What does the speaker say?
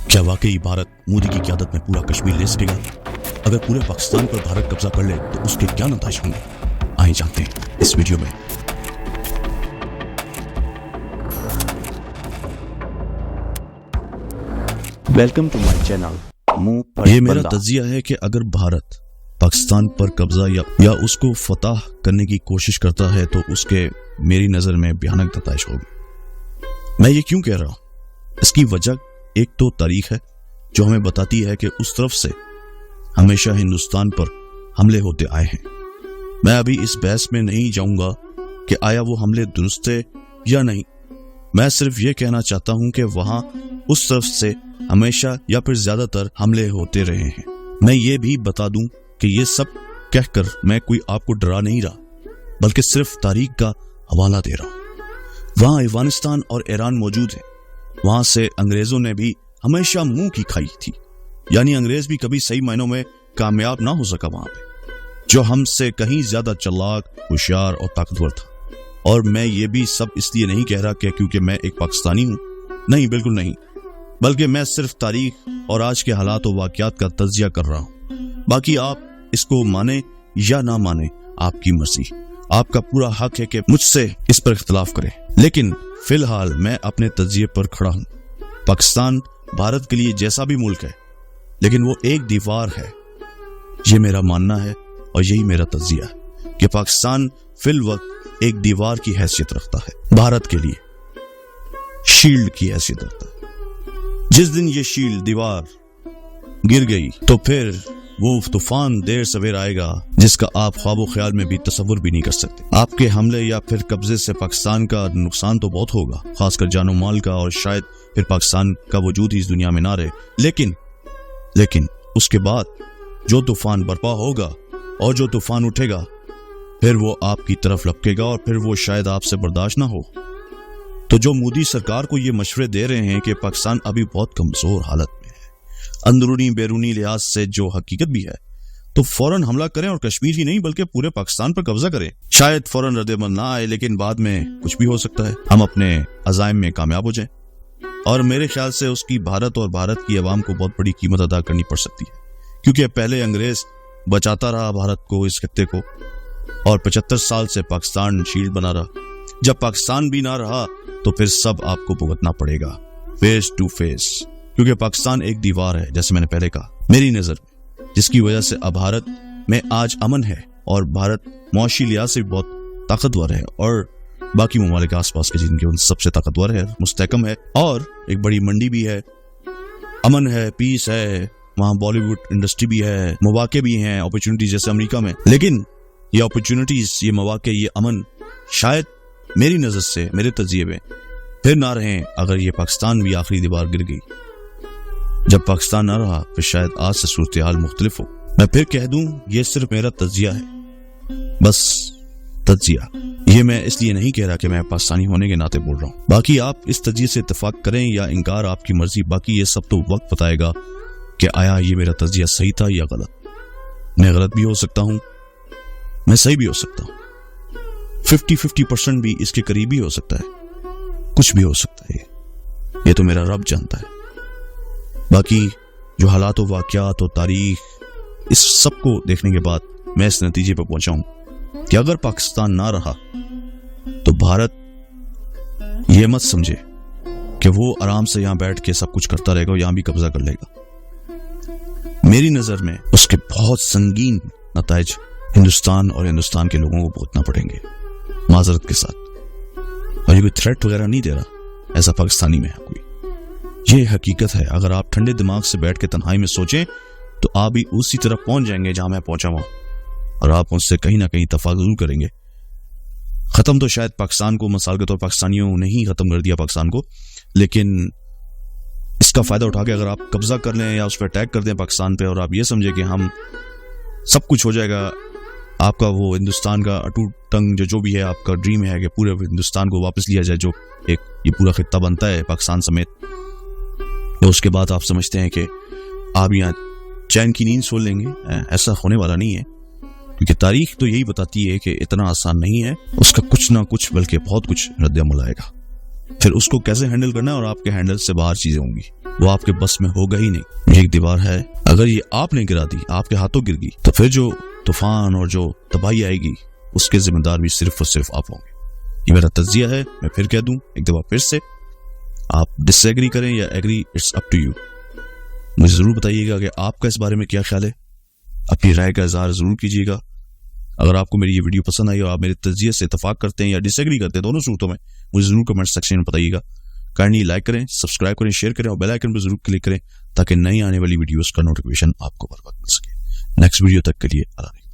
क्या वाकई भारत मोदी की क़यादत में पूरा कश्मीर ले सकेगा? अगर पूरे पाकिस्तान पर भारत कब्जा कर ले तो उसके क्या नतीजे होंगे? आइए जानते हैं इस वीडियो में। Welcome to my channel. ये मेरा तज्जिया है कि अगर भारत पाकिस्तान पर कब्जा या उसको फतह करने की कोशिश करता है तो उसके मेरी नज़र में भयानक नतीजे होंगे। मैं ये क्यों कह रहा हूँ? इसकी वजह एक तो तारीख है जो हमें बताती है कि उस तरफ से हमेशा हिंदुस्तान पर हमले होते आए हैं। मैं अभी इस बहस में नहीं जाऊंगा कि आया वो हमले दुरुस्त थे या नहीं। मैं सिर्फ ये कहना चाहता हूं कि वहां उस तरफ से हमेशा या फिर ज्यादातर हमले होते रहे हैं। मैं ये भी बता दूं कि ये सब कहकर मैं कोई आपको डरा नहीं रहा, बल्कि सिर्फ तारीख का हवाला दे रहा हूं। वहां अफगानिस्तान और ईरान मौजूद है। वहां से अंग्रेजों ने भी हमेशा मुंह की खाई थी, यानी अंग्रेज भी कभी सही मायनों में कामयाब ना हो सका वहां पे, जो हमसे कहीं ज्यादा चालाक, होशियार और ताकतवर था। और मैं ये भी सब इसलिए नहीं कह रहा कि क्योंकि मैं एक पाकिस्तानी हूं, नहीं, बिल्कुल नहीं, बल्कि मैं सिर्फ तारीख और आज के हालात और वाकयात का तज्जिया कर रहा हूं। बाकी आप इसको माने या ना माने, आपकी मर्जी, आपका पूरा हक है कि मुझसे इस पर इख्तिलाफ करें। लेकिन फिलहाल मैं अपने तज्जिए पर खड़ा हूं। पाकिस्तान भारत के लिए जैसा भी मुल्क है, लेकिन वो एक दीवार है। ये मेरा मानना है और यही मेरा तज्जिया है कि पाकिस्तान फिल वक्त एक दीवार की हैसियत रखता है, भारत के लिए शील्ड की हैसियत रखता है। जिस दिन ये शील्ड, दीवार गिर गई तो फिर वो तूफान देर सवेर आएगा जिसका आप ख्वाबो ख्याल में भी तसव्वुर भी नहीं कर सकते। आपके हमले या फिर कब्जे से पाकिस्तान का नुकसान तो बहुत होगा, खासकर जानो माल का, और शायद फिर पाकिस्तान का वजूद ही इस दुनिया में ना रहे। लेकिन उसके बाद जो तूफान बर्पा होगा और जो तूफान उठेगा, फिर वो आपकी तरफ लपकेगा और फिर वो शायद आपसे बर्दाश्त ना हो। तो जो मोदी सरकार को ये मशवरे दे रहे हैं कि पाकिस्तान अभी बहुत कमजोर हालत में है, अंदरूनी बैरूनी लिहाज से जो हकीकत भी है, तो फौरन हमला करें और कश्मीर ही नहीं बल्कि पूरे पाकिस्तान पर कब्जा करें। शायद फौरन रद्द-ए-अमल ना आए, लेकिन बाद में कुछ भी हो सकता है, हम अपने अज़ाइम में कामयाब हो जाएं। और मेरे ख्याल से उसकी भारत और भारत की आवाम को बहुत बड़ी कीमत अदा करनी पड़ सकती है, क्योंकि पहले अंग्रेज बचाता रहा भारत को, इस खत्ते को, और 75 साल से पाकिस्तान शील्ड बना रहा। जब पाकिस्तान भी ना रहा तो फिर सब आपको भुगतना पड़ेगा, फेस टू फेस, क्योंकि पाकिस्तान एक दीवार है, जैसे मैंने पहले कहा, मेरी नजर में, जिसकी वजह से अब भारत में आज अमन है और भारत मुआशी लिहाज से बहुत ताकतवर है और बाकी ममालिक आसपास के जिनके उन सबसे ताकतवर है, मुस्तहकम है, और एक बड़ी मंडी भी है, अमन है, पीस है, वहां बॉलीवुड इंडस्ट्री भी है, मौके भी हैं, अपॉर्चुनिटीज जैसे अमेरिका में। लेकिन ये अपॉर्चुनिटीज, ये मौके, ये अमन शायद मेरी नजर से, मेरे तज्जिए में फिर ना रहे अगर ये पाकिस्तान भी आखिरी दीवार गिर गई। जब पाकिस्तान ना रहा फिर शायद आज से सूरत हाल मुख्तलिफ हो। मैं फिर कह दूं, ये सिर्फ मेरा तज्जिया है, बस तज्जिया। ये मैं इसलिए नहीं कह रहा कि मैं पाकिस्तानी होने के नाते बोल रहा हूँ। बाकी आप इस तज्जिए से इत्तेफाक करें या इनकार, आपकी मर्जी। बाकी ये सब तो वक्त बताएगा कि आया ये मेरा तज्जिया सही था या गलत। मैं गलत भी हो सकता हूँ, मैं सही भी हो सकता हूँ, 50-50% भी इसके करीब भी हो सकता है, कुछ भी हो सकता है, ये तो मेरा रब जानता है। बाकी जो हालात, वाकयात और तारीख, इस सब को देखने के बाद मैं इस नतीजे पर पहुंचा हूं कि अगर पाकिस्तान ना रहा तो भारत ये मत समझे कि वो आराम से यहां बैठ के सब कुछ करता रहेगा और यहां भी कब्जा कर लेगा। मेरी नजर में उसके बहुत संगीन नताइज हिंदुस्तान और हिंदुस्तान के लोगों को भुगतना पड़ेंगे, माजरत के साथ। और ये कोई थ्रेट वगैरह नहीं दे रहा, ऐसा पाकिस्तानी में है कोई, ये हकीकत है। अगर आप ठंडे दिमाग से बैठ के तन्हाई में सोचें तो आप भी उसी तरफ पहुंच जाएंगे जहां मैं पहुंचा हुआ, और आप मुझसे कहीं ना कहीं इत्तेफाक जरूर करेंगे। खत्म तो शायद पाकिस्तान को, मिसाल के तौर पर पाकिस्तानियों ने ही खत्म कर दिया पाकिस्तान को, लेकिन इसका फायदा उठा के अगर आप कब्जा कर लें या उस पर अटैक कर दें पाकिस्तान पे, और आप ये समझे कि हम सब कुछ हो जाएगा, आपका वो हिंदुस्तान का अटूट टंग जो भी है, आपका ड्रीम है कि पूरे हिंदुस्तान को वापस लिया जाए, जो एक ये पूरा खित्ता बनता है पाकिस्तान समेत, तो उसके बाद आप समझते हैं कि आप यहाँ चैन की नींद सो लेंगे। ऐसा होने वाला नहीं है, क्योंकि तारीख तो यही बताती है कि इतना आसान नहीं है, उसका कुछ ना कुछ बल्कि बहुत कुछ रद्द-ए-अमल आएगा। پھر اس کو کیسے ہینڈل کرنا ہے اور آپ کے ہینڈل سے باہر چیزیں ہوں گی، وہ آپ کے بس میں ہوگا ہی نہیں۔ یہ ایک دیوار ہے، اگر یہ آپ نے گرا دی، آپ کے ہاتھوں گر گئی، تو پھر جو طوفان اور جو تباہی آئے گی اس کے ذمہ دار بھی صرف اور صرف آپ ہوں گے۔ یہ میرا تجزیہ ہے، میں پھر کہہ دوں ایک دفعہ پھر سے، آپ ڈس ایگری کریں یا agree, it's up to you. مجھے ضرور بتائیے گا کہ آپ کا اس بارے میں کیا خیال ہے، اپنی رائے کا اظہار ضرور کیجیے گا۔ اگر آپ کو میری یہ ویڈیو پسند آئی اور آپ میرے تجزیے سے اتفاق کرتے ہیں یا ڈس ایگری کرتے ہیں، دونوں صورتوں میں مجھے ضرور کمنٹ سیکشن میں بتائیے گا۔ کائنڈلی لائک کریں، سبسکرائب کریں، شیئر کریں اور بیل آئیکن پہ ضرور کلک کریں تاکہ نئی آنے والی ویڈیوز کا نوٹیفیکیشن آپ کو بر وقت مل سکے۔ نیکسٹ ویڈیو تک کے لیے اللہ حافظ۔